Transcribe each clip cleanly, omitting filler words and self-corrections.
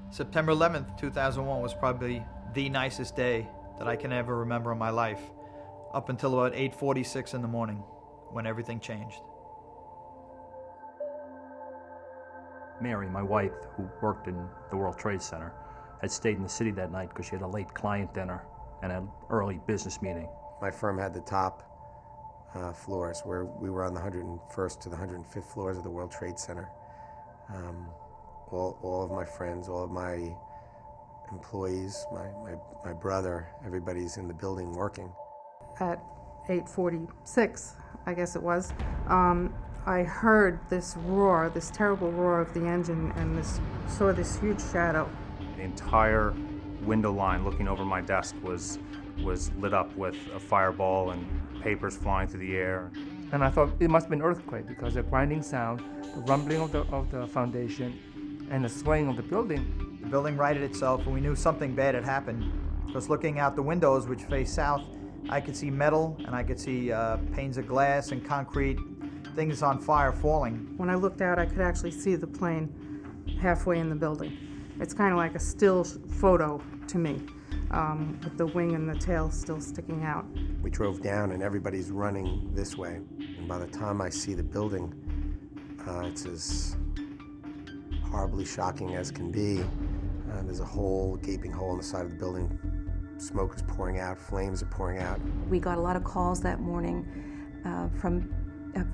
September 11th, 2001 was probably the nicest day that I can ever remember in my life, up until about 8:46 in the morning, when everything changed. Mary, my wife, who worked in the World Trade Center, had stayed in the city that night because she had a late client dinner and an early business meeting. My firm had the top floors, where we were on the 101st to the 105th floors of the World Trade Center. All of my friends, all of my employees, my brother, everybody's in the building working. At 8:46, I guess it was, I heard this roar, this terrible roar of the engine, and saw this huge shadow. The entire window line looking over my desk was lit up with a fireball and papers flying through the air. And I thought it must have been an earthquake because the grinding sound, the rumbling of the foundation, and the swaying of the building. The building righted itself, and we knew something bad had happened. Because looking out the windows, which face south, I could see metal, and I could see panes of glass and concrete, things on fire falling. When I looked out, I could actually see the plane halfway in the building. It's kind of like a still photo to me, with the wing and the tail still sticking out. We drove down, and everybody's running this way. And by the time I see the building, it's as horribly shocking as can be. There's a gaping hole in the side of the building. Smoke is pouring out, flames are pouring out. We got a lot of calls that morning from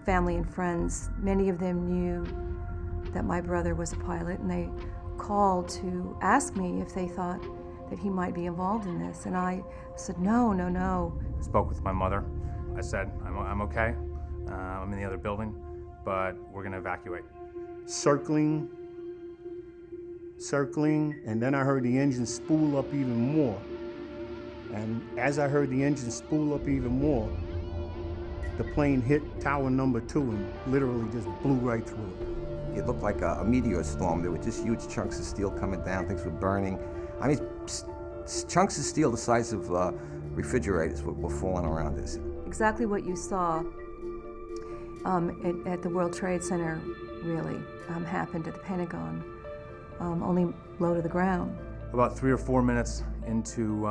family and friends. Many of them knew that my brother was a pilot, and they called to ask me if they thought that he might be involved in this. And I said, no. Spoke with my mother. I said, I'm okay. I'm in the other building, but we're gonna evacuate. Circling, and then I heard the engine spool up even more. And as I heard the engine spool up even more, the plane hit tower number 2 and literally just blew right through it. It looked like a meteor storm. There were just huge chunks of steel coming down, things were burning. I mean, chunks of steel the size of refrigerators were falling around us. Exactly what you saw at the World Trade Center really happened at the Pentagon, only low to the ground. About 3 or 4 minutes into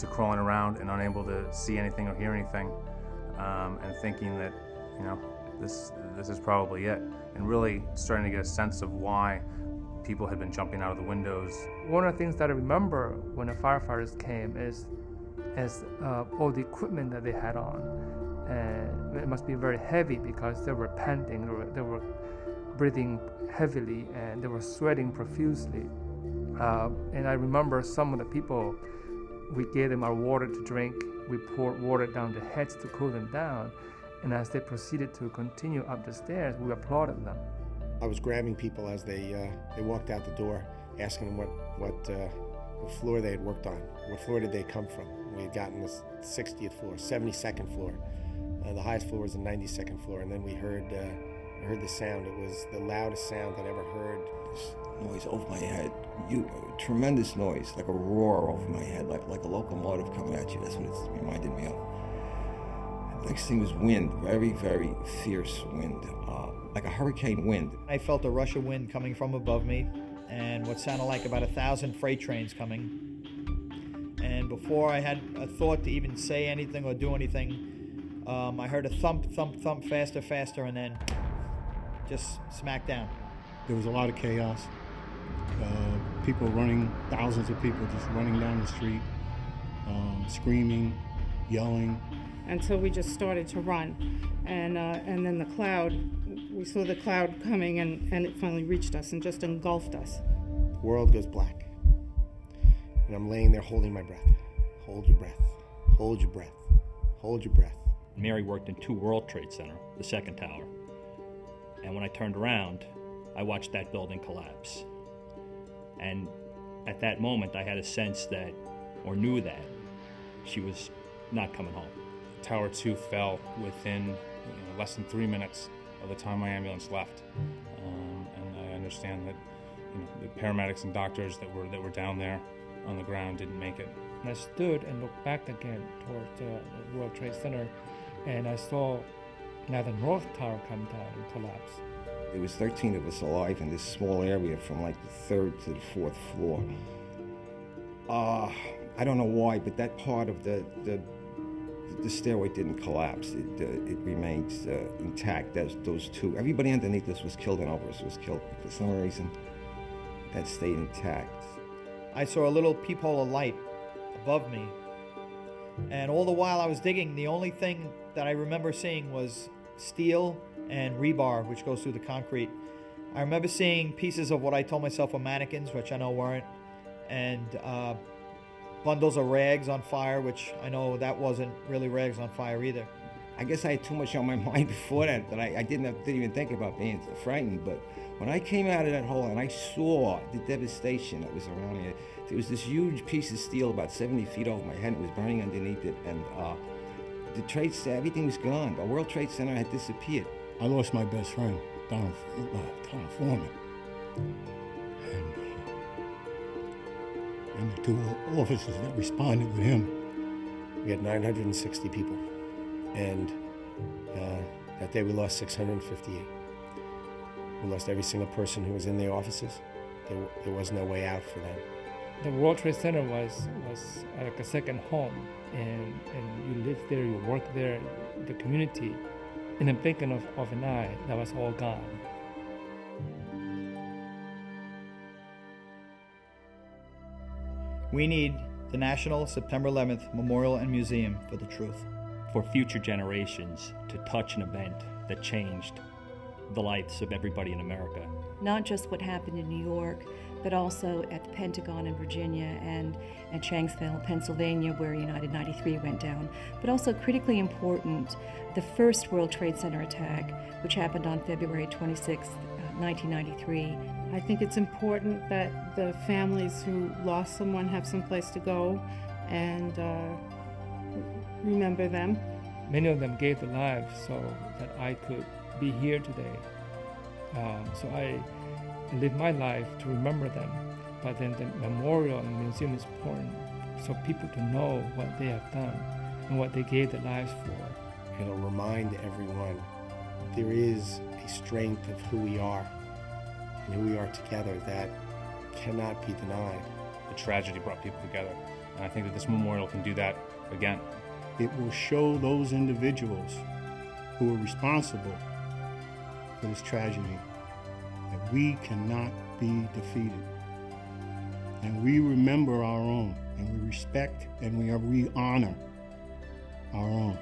crawling around and unable to see anything or hear anything, and thinking that, this is probably it, and really starting to get a sense of why people had been jumping out of the windows. One of the things that I remember when the firefighters came is all the equipment that they had on, and it must be very heavy because they were panting, they were breathing heavily, and they were sweating profusely. And I remember some of the people, we gave them our water to drink, we poured water down their heads to cool them down, and as they proceeded to continue up the stairs, we applauded them. I was grabbing people as they walked out the door, asking them what floor they had worked on. What floor did they come from? We had gotten the 60th floor, 72nd floor. The highest floor was the 92nd floor, and then I heard the sound. It was the loudest sound I'd ever heard. This noise over my head, tremendous noise, like a roar over my head, like a locomotive coming at you. That's what it reminded me of. The next thing was wind, very, very fierce wind, like a hurricane wind. I felt a rush of wind coming from above me, and what sounded like about 1,000 freight trains coming. And before I had a thought to even say anything or do anything, I heard a thump, thump, thump, faster, and then just smack down. There was a lot of chaos. People running, thousands of people just running down the street, screaming, yelling. Until we just started to run. And then the cloud, we saw the cloud coming, and it finally reached us and just engulfed us. The world goes black. And I'm laying there holding my breath. Hold your breath. Hold your breath. Hold your breath. Mary worked in 2 World Trade Center, the second tower. And when I turned around, I watched that building collapse. And at that moment, I had a sense that, or knew that, she was not coming home. Tower 2 fell within less than 3 minutes of the time my ambulance left. And I understand that the paramedics and doctors that were down there on the ground didn't make it. And I stood and looked back again towards the World Trade Center, and I saw now the North Tower come down and collapse. There was 13 of us alive in this small area from like the 3rd to the 4th floor. I don't know why, but that part of the stairway didn't collapse. It remained intact. Those two. Everybody underneath us was killed and over us was killed. For some reason, that stayed intact. I saw a little peephole of light above me, and all the while I was digging, the only thing that I remember seeing was steel and rebar, which goes through the concrete. I remember seeing pieces of what I told myself were mannequins, which I know weren't, and bundles of rags on fire, which I know that wasn't really rags on fire either. I guess I had too much on my mind before that I didn't even think about being frightened. But when I came out of that hole and I saw the devastation that was around me, there was this huge piece of steel about 70 feet over my head. It was burning underneath it, and the Trade Center, everything was gone. The World Trade Center had disappeared. I lost my best friend, Donald Foreman. And the 2 officers that responded with him. We had 960 people, and that day we lost 658. We lost every single person who was in the offices. There was no way out for them. The World Trade Center was like a second home, and you lived there, you worked there, the community. In the blink of an eye, that was all gone. We need the National September 11th Memorial and Museum for the truth. For future generations to touch an event that changed the lives of everybody in America. Not just what happened in New York, but also at the Pentagon in Virginia and at Shanksville, Pennsylvania, where United 93 went down. But also critically important, the first World Trade Center attack, which happened on February 26, 1993. I think it's important that the families who lost someone have some place to go and remember them. Many of them gave their lives so that I could be here today. So I live my life to remember them. But then the memorial and the museum is important so people to know what they have done and what they gave their lives for. It'll remind everyone there is a strength of who we are and who we are together that cannot be denied. The tragedy brought people together, and I think that this memorial can do that again. It will show those individuals who are responsible for this tragedy that we cannot be defeated. And we remember our own, and we respect and we honor our own.